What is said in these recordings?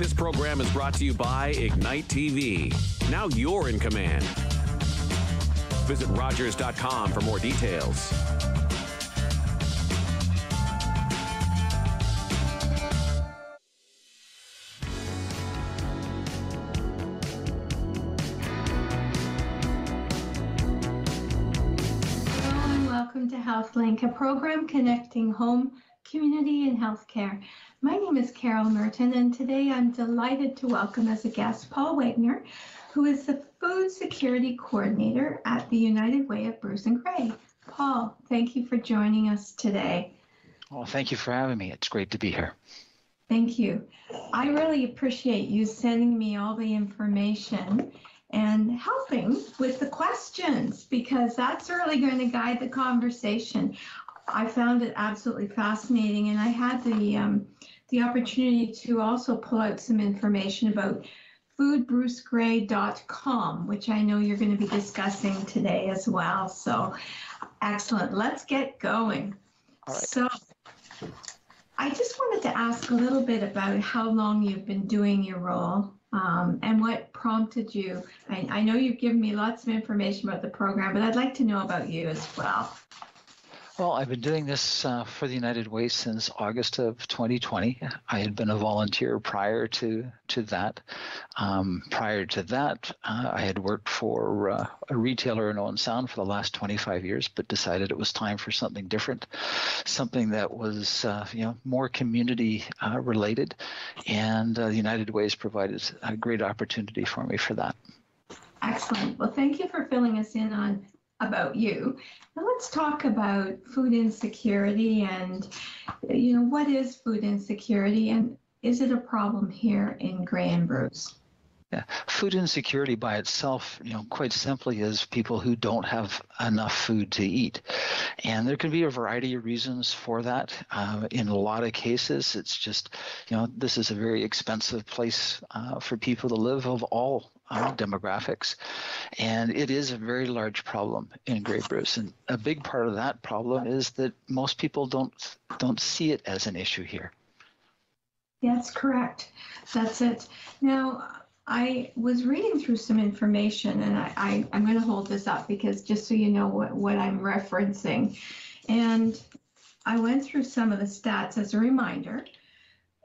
This program is brought to you by Ignite TV. Now you're in command. Visit Rogers.com for more details. Welcome to HealthLink, a program connecting home, community, and healthcare. My name is Carol Merton, and today I'm delighted to welcome as a guest Paul Wagenaar, who is the Food Security Coordinator at the United Way of Bruce and Gray. Paul, thank you for joining us today. Well, thank you for having me. It's great to be here. Thank you. I really appreciate you sending me all the information and helping with the questions, because that's really going to guide the conversation. I found it absolutely fascinating, and I had the opportunity to also pull out some information about foodbrucegray.com, which I know you're going to be discussing today as well. So excellent. Let's get going. All right. So I just wanted to ask a little bit about how long you've been doing your role. And what prompted you? I know you've given me lots of information about the program, but I'd like to know about you as well. Well, I've been doing this for the United Way since August of 2020. I had been a volunteer prior to that. I had worked for a retailer in Owen Sound for the last 25 years, but decided it was time for something different, something that was more community related, and the United Way has provided a great opportunity for me for that. Excellent. Well, thank you for filling us in on about you. Now let's talk about food insecurity and, what is food insecurity and is it a problem here in Gray and Bruce? Yeah. Food insecurity by itself, quite simply is people who don't have enough food to eat. And there can be a variety of reasons for that. In a lot of cases, it's just, this is a very expensive place for people to live of all demographics. And it is a very large problem in Grey Bruce. And a big part of that problem is that most people don't see it as an issue here. That's correct. That's it. Now, I was reading through some information, and I'm going to hold this up because just so you know what I'm referencing. And I went through some of the stats as a reminder,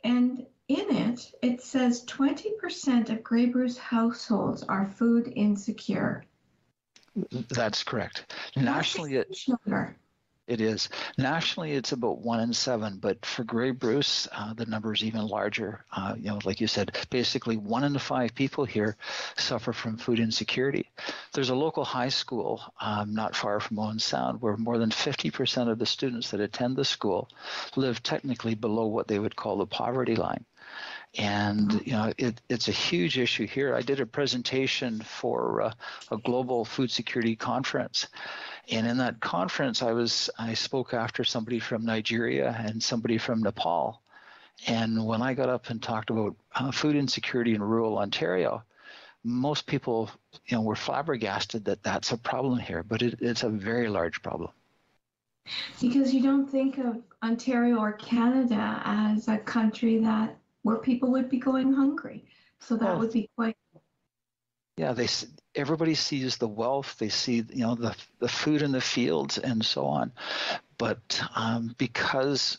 and in it, it says 20% of Grey Bruce households are food insecure. That's correct. Nationally, it is. Nationally, it's about 1 in 7, but for Grey Bruce, the number is even larger. Like you said, basically 1 in 5 people here suffer from food insecurity. There's a local high school not far from Owen Sound where more than 50% of the students that attend the school live technically below what they would call the poverty line. And, it's a huge issue here. I did a presentation for a global food security conference. And in that conference, I spoke after somebody from Nigeria and somebody from Nepal. And when I got up and talked about food insecurity in rural Ontario, most people, were flabbergasted that that's a problem here, but it's a very large problem. Because you don't think of Ontario or Canada as a country where people would be going hungry. So that would be quite... Yeah, everybody sees the wealth, they see the food in the fields and so on, but because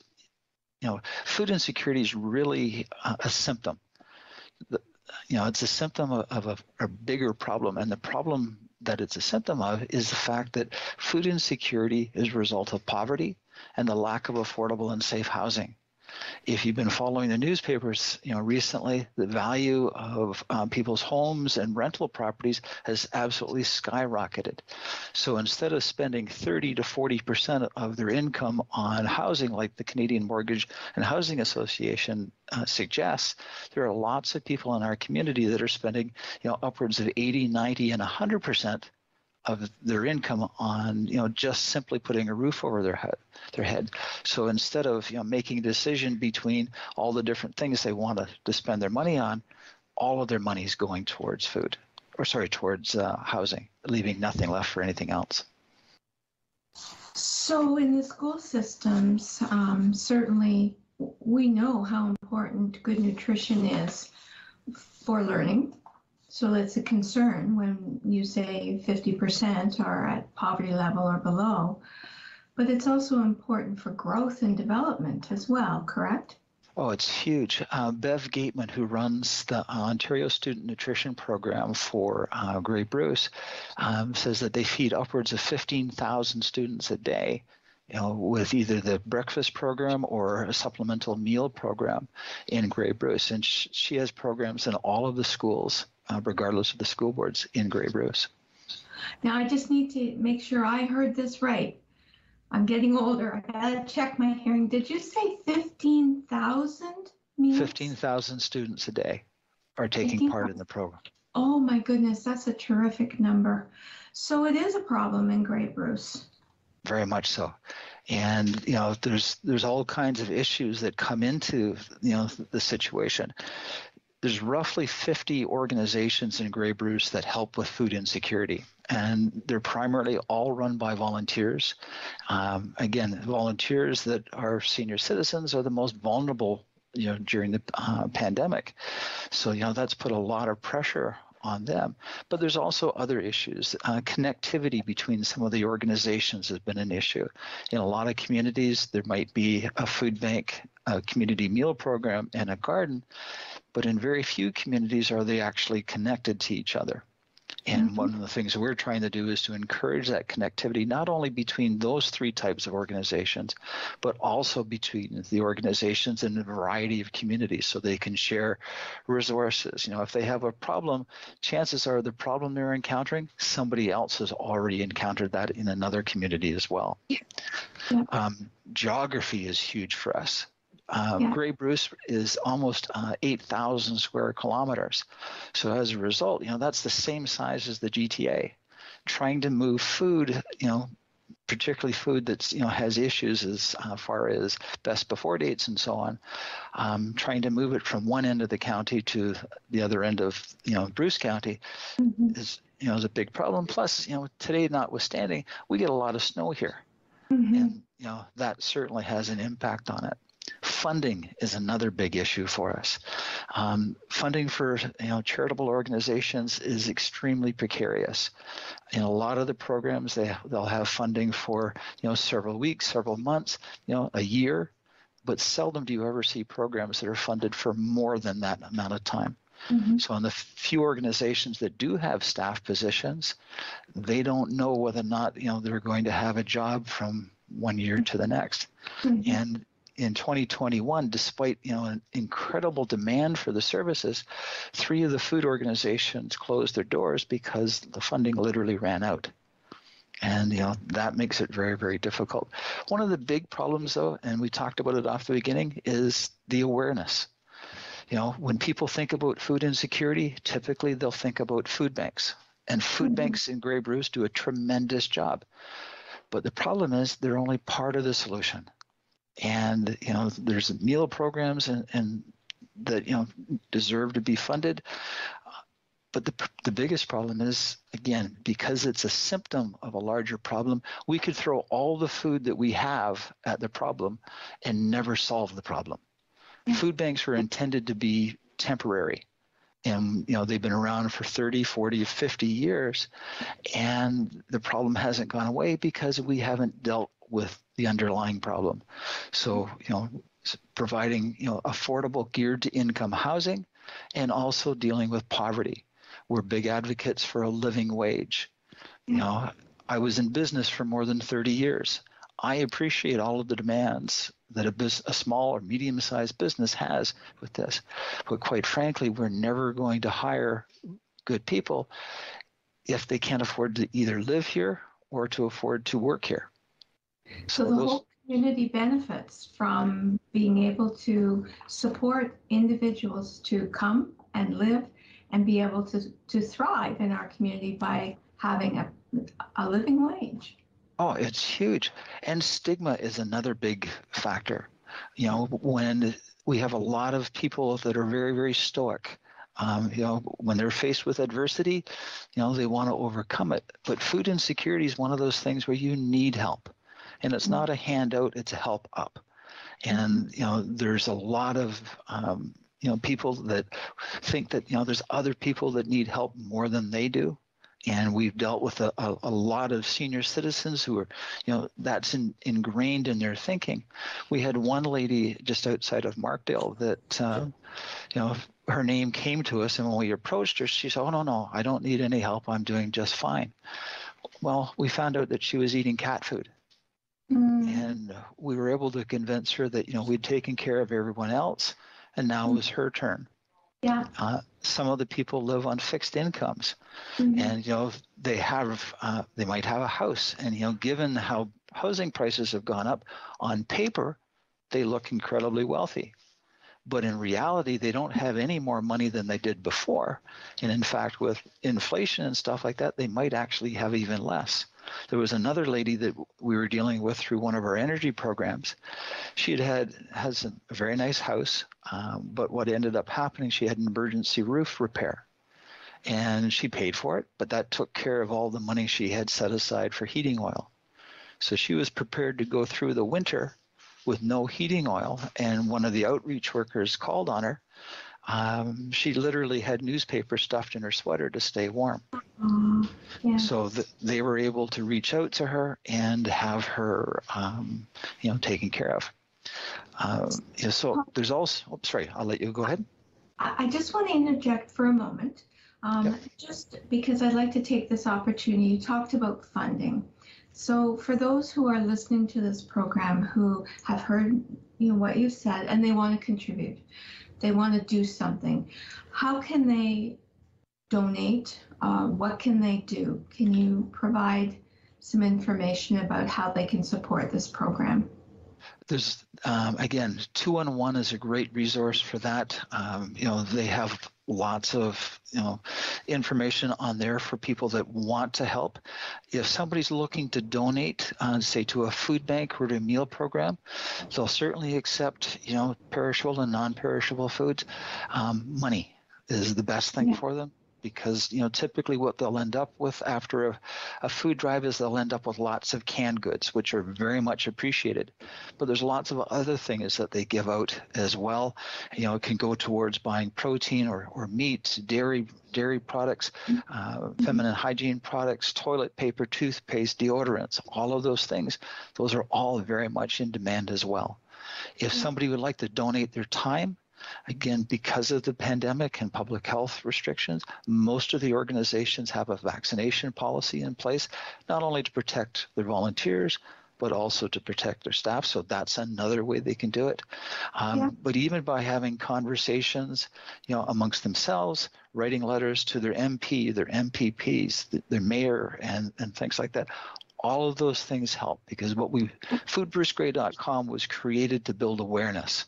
food insecurity is really a symptom. It's a symptom of a bigger problem, and the problem that it's a symptom of is the fact that food insecurity is a result of poverty and the lack of affordable and safe housing. If you've been following the newspapers, recently, the value of people's homes and rental properties has absolutely skyrocketed. So instead of spending 30 to 40% of their income on housing, like the Canadian Mortgage and Housing Association suggests, there are lots of people in our community that are spending, upwards of 80, 90, and 100% of their income on, just simply putting a roof over their head. So instead of, making a decision between all the different things they want to spend their money on, all of their money is going towards towards housing, leaving nothing left for anything else. So in the school systems, certainly we know how important good nutrition is for learning. So it's a concern when you say 50% are at poverty level or below. But it's also important for growth and development as well, correct? Oh, it's huge. Bev Gateman, who runs the Ontario Student Nutrition Program for Grey Bruce, says that they feed upwards of 15,000 students a day, with either the breakfast program or a supplemental meal program in Grey Bruce. And she has programs in all of the schools, regardless of the school boards in Grey Bruce. Now, I just need to make sure I heard this right. I'm getting older. I gotta check my hearing. Did you say 15,000 meals? 15,000 students a day are taking part in the program. Oh my goodness, that's a terrific number. So it is a problem in Grey Bruce. Very much so. And, there's all kinds of issues that come into, the situation. There's roughly 50 organizations in Grey Bruce that help with food insecurity, and they're primarily all run by volunteers. Again, volunteers that are senior citizens are the most vulnerable, during the pandemic. So, that's put a lot of pressure on them. But there's also other issues. Connectivity between some of the organizations has been an issue. In a lot of communities, there might be a food bank, a community meal program, and a garden, but in very few communities are they actually connected to each other. And one of the things we're trying to do is to encourage that connectivity, not only between those three types of organizations, but also between the organizations in a variety of communities so they can share resources. If they have a problem, chances are the problem they're encountering, somebody else has already encountered that in another community as well. Yeah. Geography is huge for us. Grey Bruce is almost 8,000 square kilometers. So as a result, that's the same size as the GTA. Trying to move food, particularly food that's, has issues as far as best before dates and so on, trying to move it from one end of the county to the other end of, Bruce County is a big problem. Plus, today notwithstanding, we get a lot of snow here. And, that certainly has an impact on it. Funding is another big issue for us. Funding for charitable organizations is extremely precarious. In a lot of the programs, they'll have funding for several weeks, several months, a year, but seldom do you ever see programs that are funded for more than that amount of time. So on the few organizations that do have staff positions, they don't know whether or not they're going to have a job from one year to the next. And in 2021, despite an incredible demand for the services, 3 of the food organizations closed their doors because the funding literally ran out. And that makes it very, very difficult. One of the big problems, though, and we talked about it off the beginning, is the awareness. When people think about food insecurity, typically they'll think about food banks. And food banks in Grey Bruce do a tremendous job. But the problem is they're only part of the solution. And, there's meal programs and that, deserve to be funded. But the biggest problem is, again, because it's a symptom of a larger problem, we could throw all the food that we have at the problem and never solve the problem. Food banks were intended to be temporary. And, they've been around for 30, 40, 50 years. And the problem hasn't gone away because we haven't dealt with the underlying problem. So, providing, affordable geared to income housing and also dealing with poverty. We're big advocates for a living wage. I was in business for more than 30 years. I appreciate all of the demands that a small or medium-sized business has with this. But quite frankly, we're never going to hire good people if they can't afford to either live here or to afford to work here. So the whole community benefits from being able to support individuals to come and live and be able to thrive in our community by having a living wage. Oh, it's huge. And stigma is another big factor. When we have a lot of people that are very, very stoic, when they're faced with adversity, they want to overcome it. But food insecurity is one of those things where you need help. And it's not a handout, it's a help up. And, there's a lot of, people that think that, there's other people that need help more than they do. And we've dealt with a lot of senior citizens who are, that's ingrained in their thinking. We had one lady just outside of Markdale that, her name came to us, and when we approached her, she said, "Oh, no, I don't need any help. I'm doing just fine." Well, we found out that she was eating cat food. And we were able to convince her that, we'd taken care of everyone else, and now it was her turn. Yeah. Some of the people live on fixed incomes, and they might have a house, and given how housing prices have gone up, on paper, they look incredibly wealthy. But in reality, they don't have any more money than they did before. And in fact, with inflation and stuff like that, they might actually have even less. There was another lady that we were dealing with through one of our energy programs. She has a very nice house, but what ended up happening, she had an emergency roof repair. And she paid for it, but that took care of all the money she had set aside for heating oil. So she was prepared to go through the winter with no heating oil, and one of the outreach workers called on her. She literally had newspaper stuffed in her sweater to stay warm. Yeah. So they were able to reach out to her and have her, taken care of. So there's also, sorry, I'll let you go ahead. I just want to interject for a moment, just because I'd like to take this opportunity. You talked about funding. So for those who are listening to this program who have heard what you said and they want to contribute, they want to do something, how can they donate? What can they do? Can you provide some information about how they can support this program? There's, again, 211 is a great resource for that. They have lots of, information on there for people that want to help. If somebody's looking to donate, say to a food bank or to a meal program, they'll certainly accept, perishable and non-perishable foods. Money is the best thing for them. Because, typically what they'll end up with after a food drive is they'll end up with lots of canned goods, which are very much appreciated. But there's lots of other things that they give out as well. It can go towards buying protein or meat, dairy products, feminine hygiene products, toilet paper, toothpaste, deodorants, all of those things. Those are all very much in demand as well. If somebody would like to donate their time, again, because of the pandemic and public health restrictions, most of the organizations have a vaccination policy in place, not only to protect their volunteers, but also to protect their staff. So that's another way they can do it. But even by having conversations, amongst themselves, writing letters to their MP, their MPPs, their mayor, and things like that, all of those things help, because foodbrucegrey.com was created to build awareness.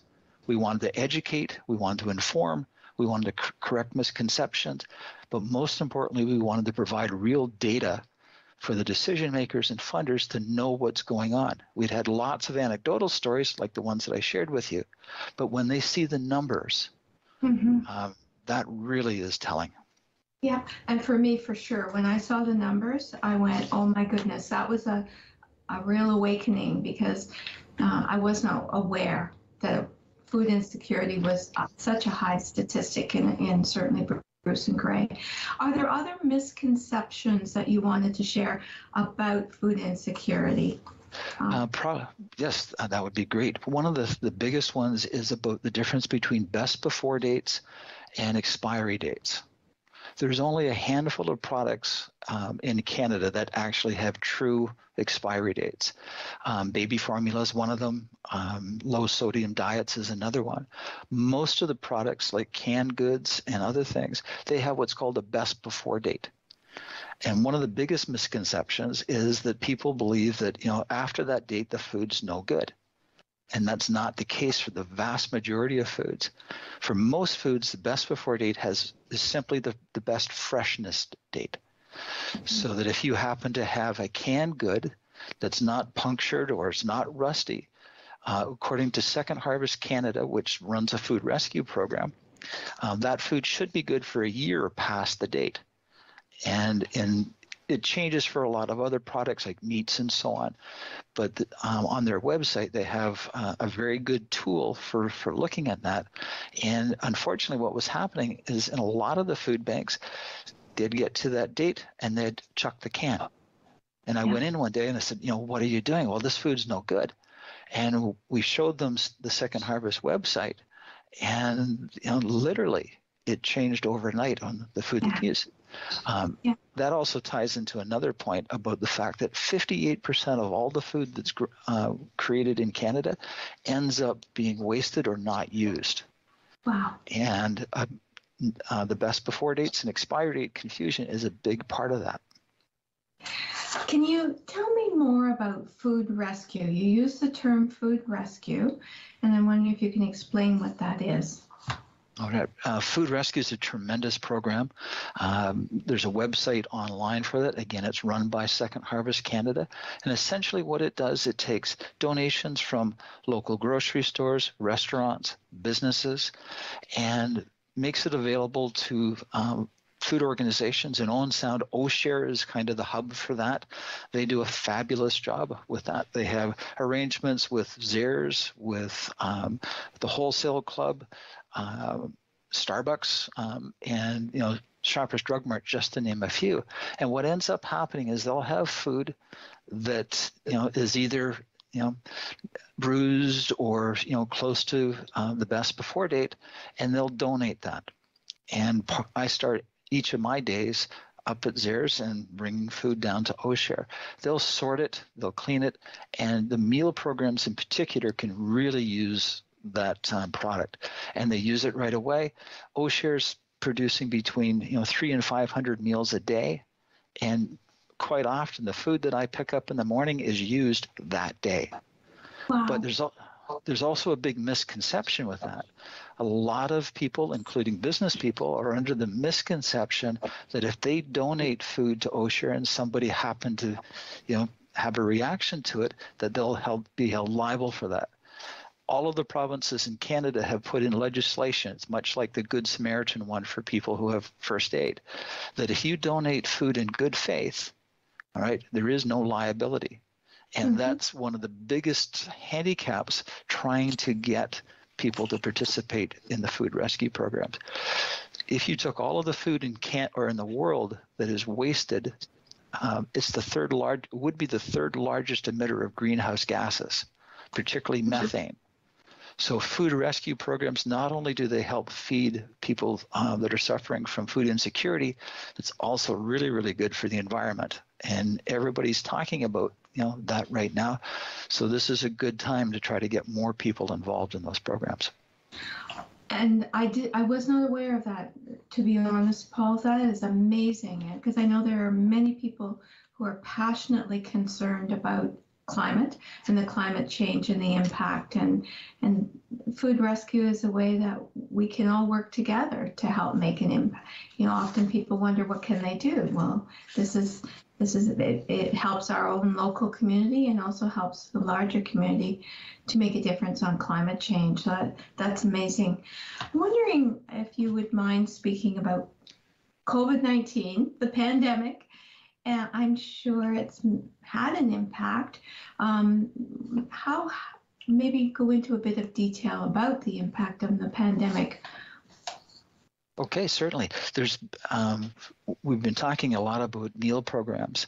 We wanted to educate, we wanted to inform, we wanted to correct misconceptions, but most importantly, we wanted to provide real data for the decision makers and funders to know what's going on. We'd had lots of anecdotal stories like the ones that I shared with you, but when they see the numbers, that really is telling. Yeah, and for me, for sure, when I saw the numbers, I went, oh my goodness, that was a real awakening, because I was not aware that food insecurity was such a high statistic in certainly Bruce and Gray. Are there other misconceptions that you wanted to share about food insecurity? Yes, that would be great. One of the biggest ones is about the difference between best before dates and expiry dates. There's only a handful of products in Canada that actually have true expiry dates. Baby formula is one of them. Low sodium diets is another one. Most of the products like canned goods and other things, they have what's called a best before date. And one of the biggest misconceptions is that people believe that, after that date, the food's no good. And that's not the case for the vast majority of foods. For most foods, the best before date is simply the best freshness date. So that if you happen to have a canned good that's not punctured or it's not rusty, according to Second Harvest Canada, which runs a food rescue program, that food should be good for a year past the date. And in it changes for a lot of other products like meats and so on. But on their website, they have a very good tool for looking at that. And unfortunately, what was happening is in a lot of the food banks, they'd get to that date and they'd chuck the can. And I went in one day and I said, what are you doing? Well, this food's no good. And we showed them the Second Harvest website, and literally it changed overnight on the food they use. That also ties into another point about the fact that 58% of all the food that's created in Canada ends up being wasted or not used. Wow. And the best before dates and expiry date confusion is a big part of that. Can you tell me more about food rescue? You use the term food rescue, and I'm wondering if you can explain what that is. All right. Food Rescue is a tremendous program. There's a website online for that. Again, it's run by Second Harvest Canada. And essentially what it does, it takes donations from local grocery stores, restaurants, businesses, and makes it available to food organizations. In Owen Sound, OSHARE is kind of the hub for that. They do a fabulous job with that. They have arrangements with Zehrs, with the Wholesale Club, Starbucks, and Shoppers Drug Mart, just to name a few. And what ends up happening is they'll have food that is either bruised or close to the best before date, and they'll donate that. And I start each of my days up at Zehrs and bringing food down to OSHARE. They'll sort it, they'll clean it, and the meal programs in particular can really use that product, and they use it right away. OSHARE's producing between 300 and 500 meals a day, and quite often the food that I pick up in the morning is used that day. Wow. But there's also a big misconception with that. A lot of people, including business people, are under the misconception that if they donate food to OSHARE and somebody happened to have a reaction to it, that they'll be held liable for that. All of the provinces in Canada have put in legislation, it's much like the Good Samaritan one for people who have first aid, that if you donate food in good faith, all right, there is no liability. And that's one of the biggest handicaps trying to get people to participate in the food rescue programs. If you took all of the food in the world that is wasted, would be the third largest emitter of greenhouse gases, particularly methane. So food rescue programs, not only do they help feed people that are suffering from food insecurity, it's also really, really good for the environment. And everybody's talking about that right now. So this is a good time to try to get more people involved in those programs. And I was not aware of that, to be honest, Paul. That is amazing, because I know there are many people who are passionately concerned about climate and the climate change and the impact, and food rescue is a way that we can all work together to help make an impact. Often people wonder, what can they do? Well, it helps our own local community and also helps the larger community to make a difference on climate change. So that's amazing. I'm wondering if you would mind speaking about COVID-19, the pandemic. And I'm sure it's had an impact. How maybe go into a bit of detail about the impact of the pandemic. Okay, certainly. We've been talking a lot about meal programs.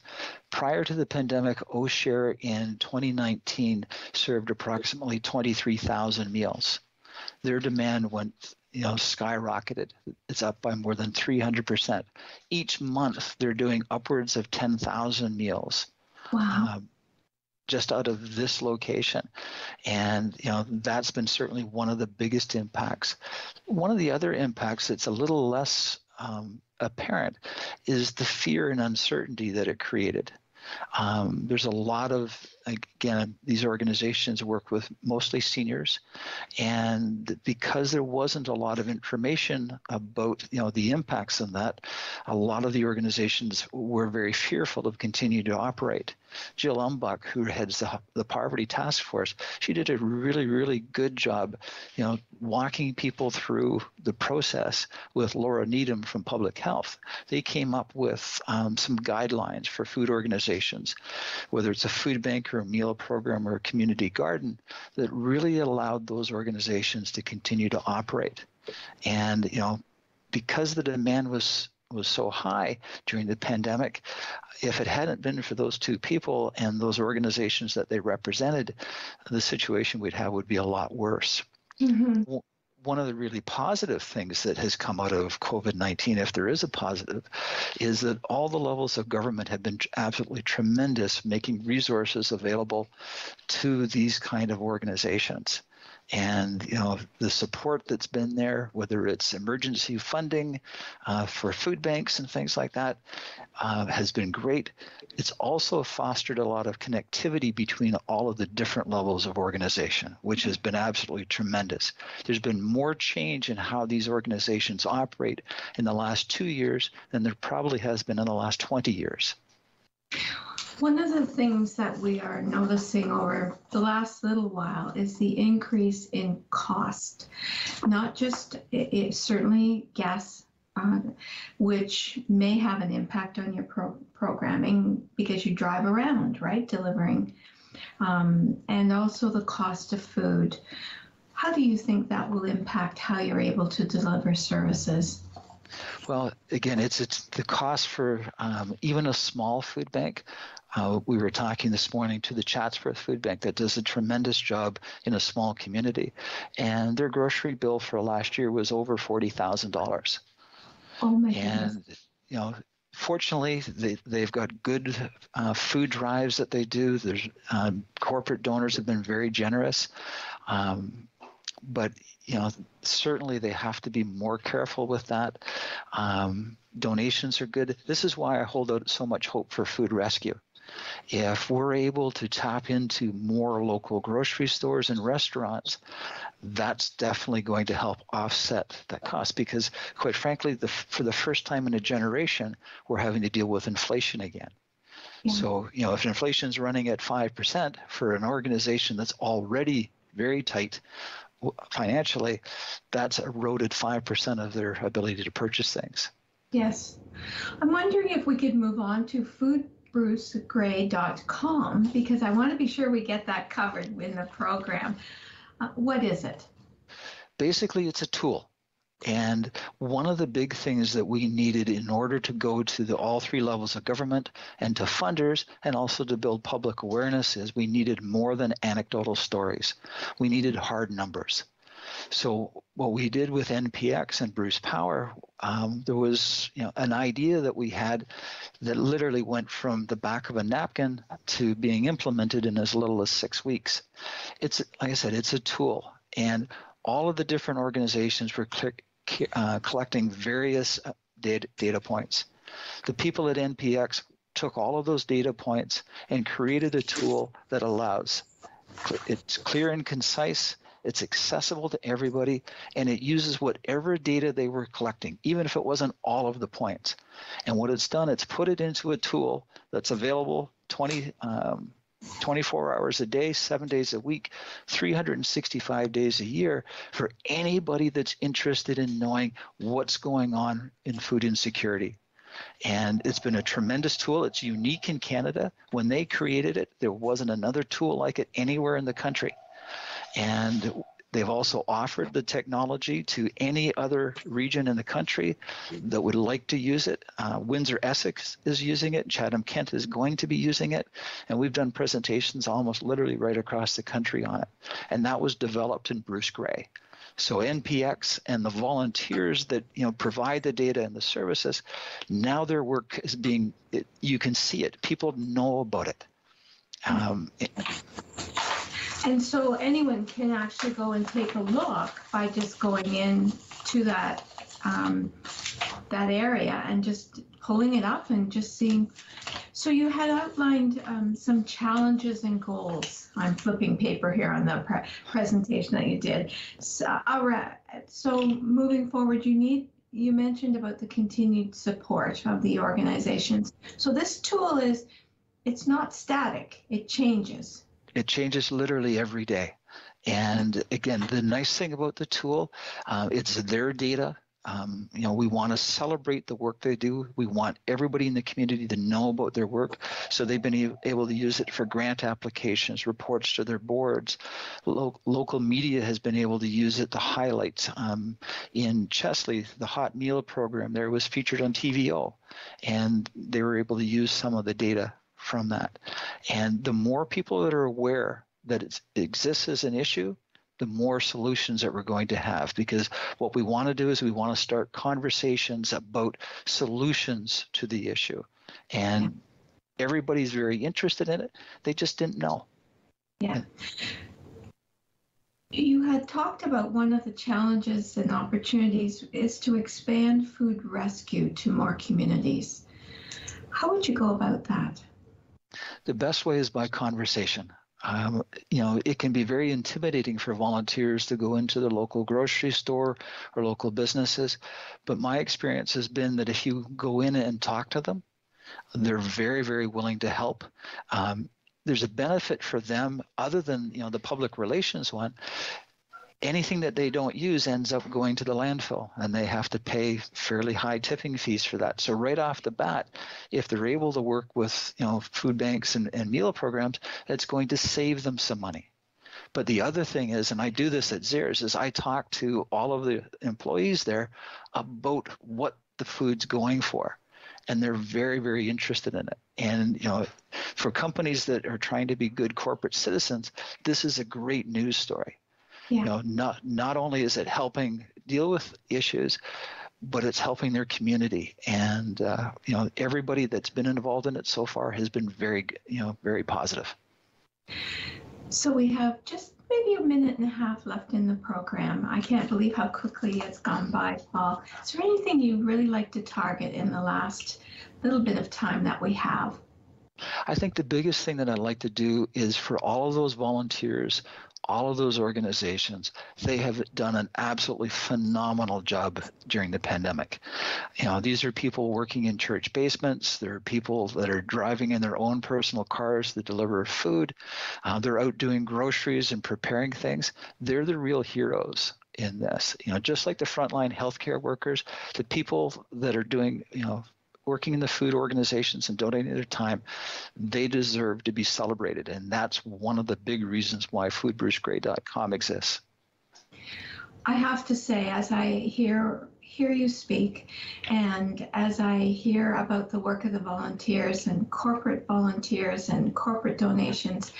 Prior to the pandemic, OSHARE in 2019 served approximately 23,000 meals. Their demand went skyrocketed. It's up by more than 300%. Each month, they're doing upwards of 10,000 meals. Wow. Just out of this location. And, that's been certainly one of the biggest impacts. One of the other impacts that's a little less apparent is the fear and uncertainty that it created. There's a lot of again, these organizations work with mostly seniors, and because there wasn't a lot of information about the impacts of that, a lot of the organizations were very fearful of continuing to operate. Jill Umbach, who heads the Poverty Task Force, she did a really, really good job, walking people through the process with Laura Needham from Public Health. They came up with some guidelines for food organizations, whether it's a food bank or a meal program or a community garden, that really allowed those organizations to continue to operate. And, because the demand was so high during the pandemic, if it hadn't been for those two people and those organizations that they represented, the situation we'd have would be a lot worse. Mm-hmm. One of the really positive things that has come out of COVID-19, if there is a positive, is that all the levels of government have been absolutely tremendous, making resources available to these kind of organizations. And, the support that's been there, whether it's emergency funding for food banks and things like that, has been great. It's also fostered a lot of connectivity between all of the different levels of organization, which has been absolutely tremendous. There's been more change in how these organizations operate in the last 2 years than there probably has been in the last 20 years. One of the things that we are noticing over the last little while is the increase in cost, not just certainly gas, which may have an impact on your programming because you drive around, right, delivering, and also the cost of food. How do you think that will impact how you're able to deliver services? Well, again, it's the cost for even a small food bank. We were talking this morning to the Chatsworth Food Bank that does a tremendous job in a small community, and their grocery bill for last year was over $40,000. Oh my goodness! And fortunately, they've got good food drives that they do. There's corporate donors have been very generous. But certainly they have to be more careful with that. Donations are good. This is why I hold out so much hope for food rescue. If we're able to tap into more local grocery stores and restaurants, that's definitely going to help offset that cost, because quite frankly, for the first time in a generation, we're having to deal with inflation again. Yeah. So, if inflation's running at 5% for an organization that's already very tight financially, that's eroded 5% of their ability to purchase things. Yes. I'm wondering if we could move on to foodbrucegray.com, because I want to be sure we get that covered in the program. What is it? Basically, it's a tool. And one of the big things that we needed in order to go to all three levels of government and to funders and also to build public awareness is we needed more than anecdotal stories. We needed hard numbers. So what we did with NPX and Bruce Power, there was an idea that we had that literally went from the back of a napkin to being implemented in as little as 6 weeks. It's, like I said, it's a tool. And all of the different organizations were collecting various data points. The people at NPX took all of those data points and created a tool that allows. It's clear and concise, it's accessible to everybody, and it uses whatever data they were collecting, even if it wasn't all of the points. And what it's done, it's put it into a tool that's available 24 hours a day, 7 days a week, 365 days a year for anybody that's interested in knowing what's going on in food insecurity. And it's been a tremendous tool. It's unique in Canada. When they created it, there wasn't another tool like it anywhere in the country. And they've also offered the technology to any other region in the country that would like to use it. Windsor-Essex is using it. Chatham-Kent is going to be using it. And we've done presentations almost literally right across the country on it. And that was developed in Bruce Gray. So NPX and the volunteers that provide the data and the services, now their work is you can see it. People know about it. And so anyone can actually go and take a look by just going in to that area and just pulling it up and just seeing So you had outlined some challenges and goals. I'm flipping paper here on the presentation that you did. So, all right. So moving forward, you mentioned about the continued support of the organizations. So this tool it's not static, it changes. It changes literally every day. And again, the nice thing about the tool, it's their data. We want to celebrate the work they do. We want everybody in the community to know about their work. So they've been able to use it for grant applications, reports to their boards. Local media has been able to use it to highlight. In Chesley, the hot meal program there was featured on TVO, and they were able to use some of the data from that. And the more people that are aware that it exists as an issue, the more solutions that we're going to have, because what we want to do is we want to start conversations about solutions to the issue. And everybody's very interested in it. They just didn't know. Yeah. You had talked about one of the challenges and opportunities is to expand food rescue to more communities. How would you go about that? The best way is by conversation. It can be very intimidating for volunteers to go into the local grocery store or local businesses. But my experience has been that if you go in and talk to them, they're very, very willing to help. There's a benefit for them other than, the public relations one. Anything that they don't use ends up going to the landfill, and they have to pay fairly high tipping fees for that. So right off the bat, if they're able to work with food banks and meal programs, it's going to save them some money. But the other thing is, and I do this at Zehrs, is I talk to all of the employees there about what the food's going for. And they're very, very interested in it. And, for companies that are trying to be good corporate citizens, this is a great news story. Yeah. Not only is it helping deal with issues, but it's helping their community. And, everybody that's been involved in it so far has been very, very positive. So we have just maybe a minute and a half left in the program. I can't believe how quickly it's gone by, Paul. Is there anything you'd really like to target in the last little bit of time that we have? I think the biggest thing that I'd like to do is for all of those volunteers, all of those organizations, they have done an absolutely phenomenal job during the pandemic. These are people working in church basements. There are people that are driving in their own personal cars to deliver food. They're out doing groceries and preparing things. They're the real heroes in this. Just like the frontline healthcare workers, the people that are doing, working in the food organizations and donating their time, they deserve to be celebrated. And that's one of the big reasons why foodbrucegrey.com exists. I have to say, as I hear you speak, and as I hear about the work of the volunteers and corporate donations,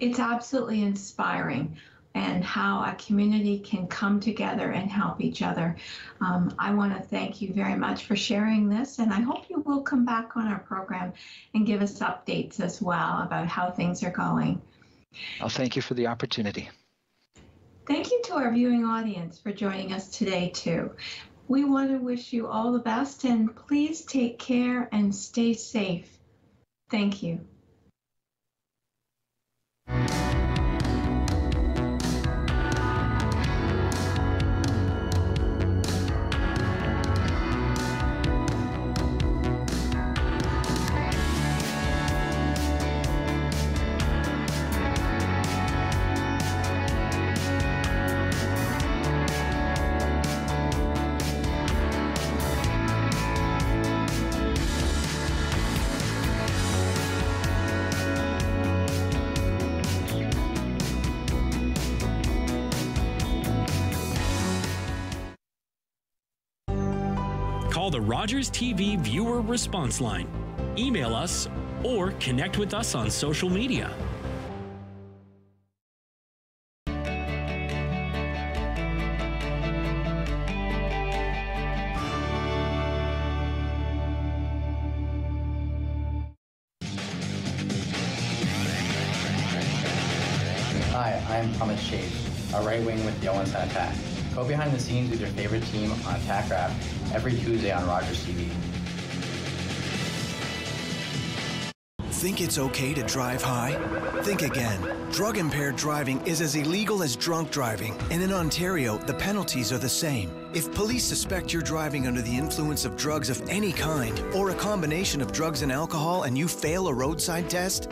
it's absolutely inspiring. And how a community can come together and help each other. I want to thank you very much for sharing this, and I hope you will come back on our program and give us updates as well about how things are going. Well, thank you for the opportunity. Thank you to our viewing audience for joining us today, too. We want to wish you all the best, and please take care and stay safe. Thank you. Call the Rogers TV viewer response line, email us, or connect with us on social media. Hi, I'm Thomas Chase, a right wing with the Owens on Attack. Go behind the scenes with your favorite team on Attack Rap every Tuesday on Rogers TV. Think it's okay to drive high? Think again. Drug-impaired driving is as illegal as drunk driving, and in Ontario, the penalties are the same. If police suspect you're driving under the influence of drugs of any kind, or a combination of drugs and alcohol, and you fail a roadside test,